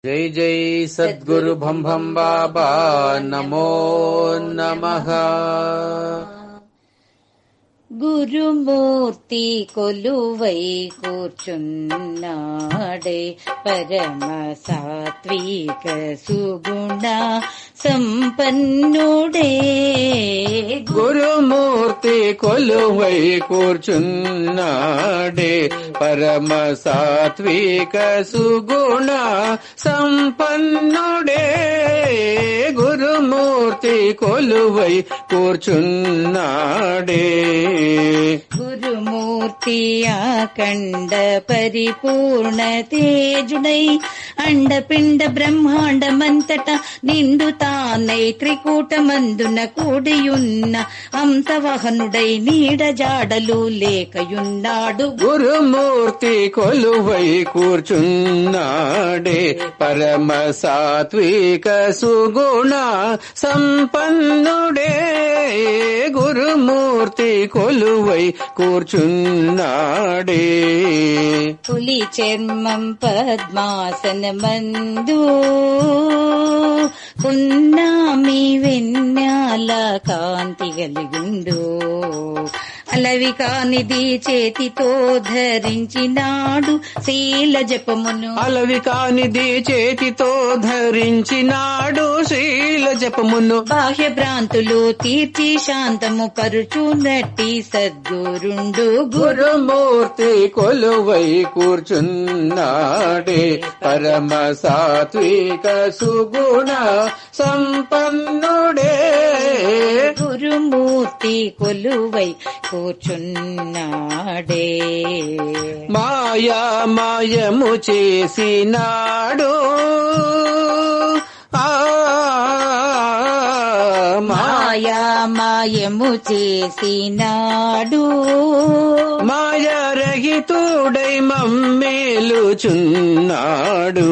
జై జై సద్గురు భం భం బాబా నమో నమః. గురుమూర్తి కొలువై కూర్చున్నాడే పరమ సాత్విక సుగుణ సంపన్నుడే. గురుమూర్తి కొలువై కూర్చున్నాడే పరమ సాత్విక సుగుణ సంపన్నుడే. గురుమూర్తి కొలువై కూర్చున్నాడే. గురుమూర్తి అఖండ పరిపూర్ణ తేజుడై అండపిండ బ్రహ్మాండమంతట నిండు తానై త్రికూటమందున కూడియున్న హంసవాహనుడై నీడ జాడలు లేకయున్నాడు. గురుమూర్తి కొలువై కూర్చున్నాడే పరమ సాత్విక సుగుణ సంపన్నుడే. గురుమూర్తి కొలువై కూర్చున్నాడే. పులి చర్మం పద్మాసనమందు పున్నామి వెన్నెల కాంతి కలిగుండు. అలవి కానిది చేతితో ధరించినాడు శీల జపమును. అలవి కానిది చేతితో ధరించినాడు శీల జపమును. బాహ్య భ్రాంతులు తీర్చి శాంతము పరుచునట్టి సద్గురుండు. గురుమూర్తి కొలువై కూర్చున్నాడే పరమ సాత్విక సుగుణ సంపన్నుడే. గురుమూర్తి కొలువై కూర్చున్నాడే. మాయా మాయము చేసినాడు. మాయా మాయము చేసినాడు. మాయారహితుడై మమ్మేలుచున్నాడు.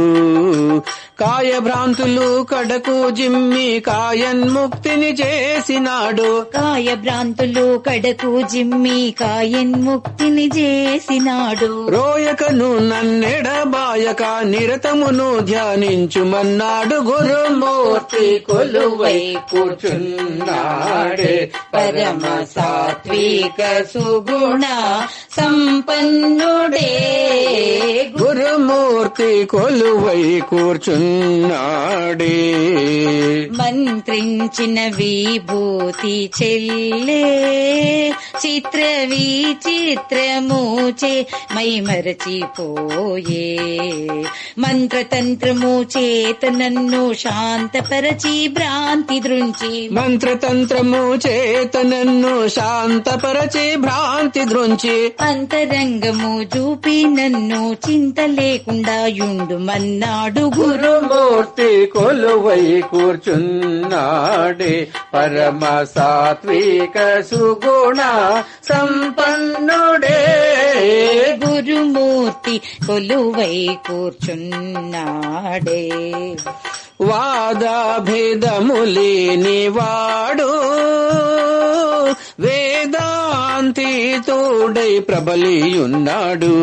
కాయభ్రాంతులు కడకు జిమ్మి కాయన్ముక్తిని చేసినాడు. కాయభ్రాంతులు కడకు జిమ్మి కాయన్ముక్తిని చేసినాడు. రోయకను నన్నెడబాయక నిరతమును ధ్యానించుమన్నాడు. గురుమూర్తి కొలువై కూర్చున్నాడే పరమ సాత్విక సుగుణ సంపన్నుడే. గురుమూర్తి కొలువై కూర్చున్నాడే. మంత్రించిన విభూతి చెల్లే చిత్ర విచిత్రమూచే మై మరచిపోయే. మంత్రతంత్రము చేత నన్ను శాంతపరచి భ్రాంతి దృంచి. మంత్రతంత్రము చేత నన్ను శాంతపరచి భ్రాంతి దృంచి. అంతరంగము చూపి నన్ను చింత లేకుండా యుండుమన్నాడు. గురుమూర్తి కొలువై కూర్చున్నాడే పరమ సాత్విక సుగుణ సంపన్నుడే. గురుమూర్తి కొలువై కూర్చున్నాడే. వాదాభేదము లేనివాడు వేదాంతి తోడై ప్రబలియున్నాడు.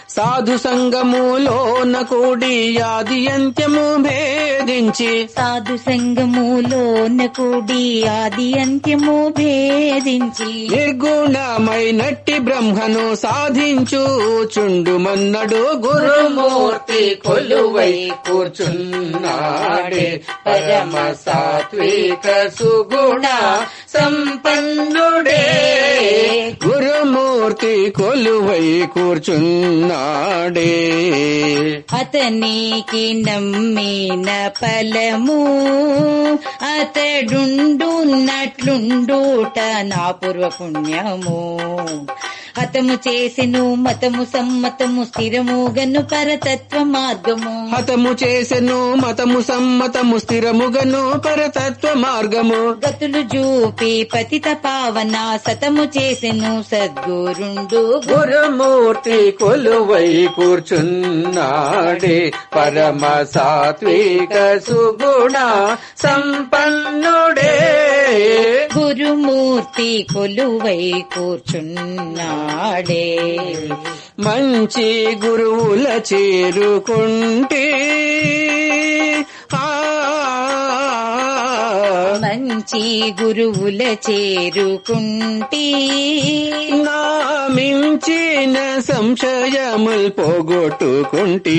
సాధు సంగములోన కూడి ఆది అంత్యము భేదించి. సాధు సంగములోన కూడి ఆది అంత్యము భేదించి. నిర్గుణమైనట్టి బ్రహ్మను సాధించుచుండుమన్నడు. గురుమూర్తి కొలువై కూర్చున్నాడే పరమ సాత్విక సుగుణ సంపన్నుడే. గురుమూర్తి కొలువై కూర్చున్నాడే. అతనికి నమ్మిన ఫలము అతడుండున్నట్లుండుట నా పూర్వపుణ్యము. హతము చేసెను మతము సమ్మతము స్థిరముగను పరతత్వ మార్గము. హతము చేసెను మతము సమ్మతము స్థిరముగను పరతత్వ మార్గము. గతులు చూపి పతిత పావన సతము చేసెను సద్గురుండు. గురుమూర్తి కొలువై కూర్చున్నాడే పరమ సాత్విక సుగుణ సంపన్నుడే. గురుమూర్తి కొలువై కూర్చున్నాడే. మంచి గురువుల చేరుకుంటే మించి గురువుల చేరుకుంటే నా మించిన సంశయముల్ పోగొట్టుకుంటే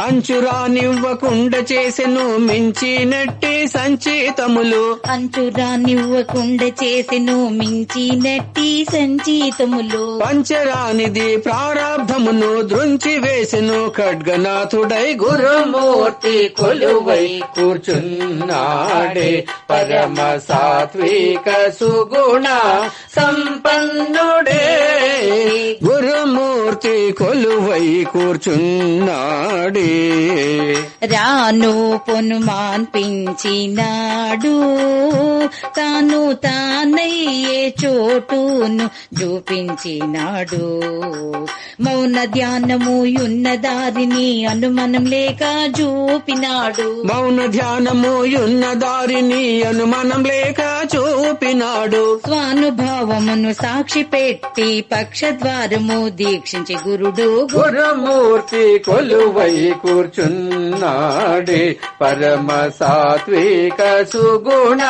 అంచురానివ్వకుండా చేసెను మించినట్టి సంచితములు అంచురానివ్వకుండా చేసెను మించినట్టి సంచితములు పంచరానిది ప్రారాబ్ధమును దృంచి వేసెను ఖడ్గనాథుడై గురుమూర్తి కొలువై కూర్చున్నాడే పరమ సాత్విక సుగుణ సంపన్నుడే గురుమూర్తి కొలువై కూర్చున్నాడే రాను పొనుమాన్పించినాడు తాను తానయ్యే చోటును చూపించినాడు మౌన ధ్యానము యున్న దారిని అనుమానం లేక చూపినాడు మౌన ధ్యానము యున్న దారిని అనుమానం లేక చూపినాడు స్వానుభావమును సాక్షి పెట్టి పక్షద్వారము దీక్షించి గురుడు గురుమూర్తి కొలువై కూర్చున్నాడే పరమ సాత్విక సుగుణ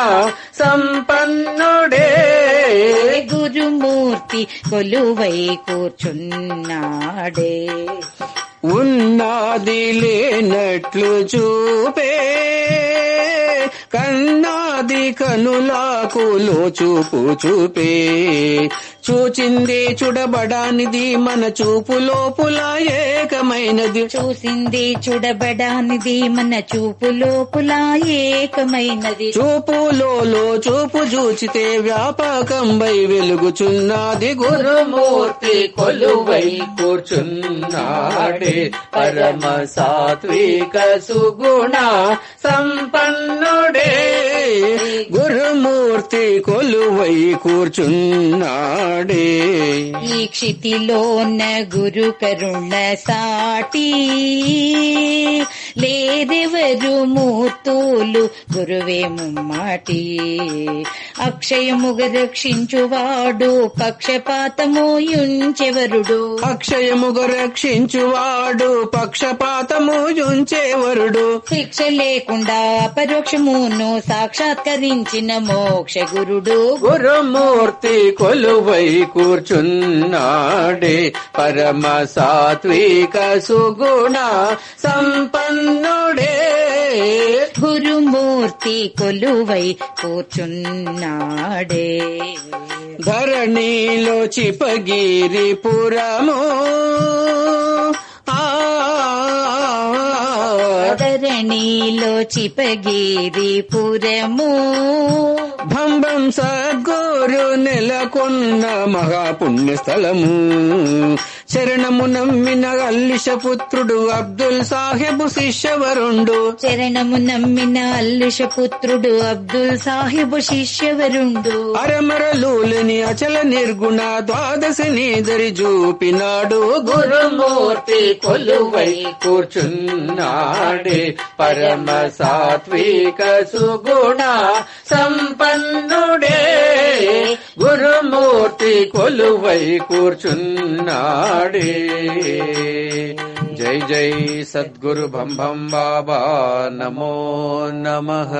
సంపన్నుడే గురుమూర్తి కొలువై కూర్చున్నాడే ఉన్నది లేనట్లు చూపే కన్నాది కనులకు లోచూపు చూపే చూచింది చూడబడానిది మన చూపు లోపుల ఏకమైనది చూసింది చూడబడానిది మన చూపు లోపుల ఏకమైనది చూపులో చూపు చూచితే వ్యాపకంబై వెలుగుచున్నది గురుమూర్తి కొలువై కూర్చున్నాడే పరమ సాత్విక సుగుణ సంపన్నుడే గురుమూర్తి కొలువై కూర్చున్నాడే ఈ క్షితిలోన గురు కరుణ సాటి లేదెవరు మూర్తులు గురువే ముమ్మాటి అక్షయముగ రక్షించువాడు పక్షపాతము యుంచెవరుడు అక్షయముగ రక్షించువాడు పక్షపాతము యుంచెవరుడు శిక్ష లేకుండా పరోక్షమును సాక్షాత్కరించిన మోక్ష గురుడు గురుమూర్తి కొలువై కూర్చున్నాడే పరమ సాత్విక సుగుణ సంపన్నుడే గురుమూర్తి కొలువై కూర్చున్నాడే ధరణిలో చిపగిరిపురము ధరణిలో చిపగిరిపురము భంబం సద్గురు నెలకొన్న మహాపుణ్య స్థలము శరణము నమ్మిన అల్లిషపుత్రుడు అబ్దుల్ సాహెబు శిష్యవరుండు చరణము నమ్మిన అల్లుషపుత్రుడు అబ్దుల్ సాహిబు శిష్యవరుండు అరమరలుని అచల నిర్గుణ ద్వాదశిని దరి చూపినాడు గురుమూర్తి కొలువై కూర్చున్నాడే పరమ సాత్విక సుగుణ సంపన్నుడే గురుమూర్తి కొలువై కూర్చున్నాడే జై జై సద్గురు భం భం బాబా నమో నమః.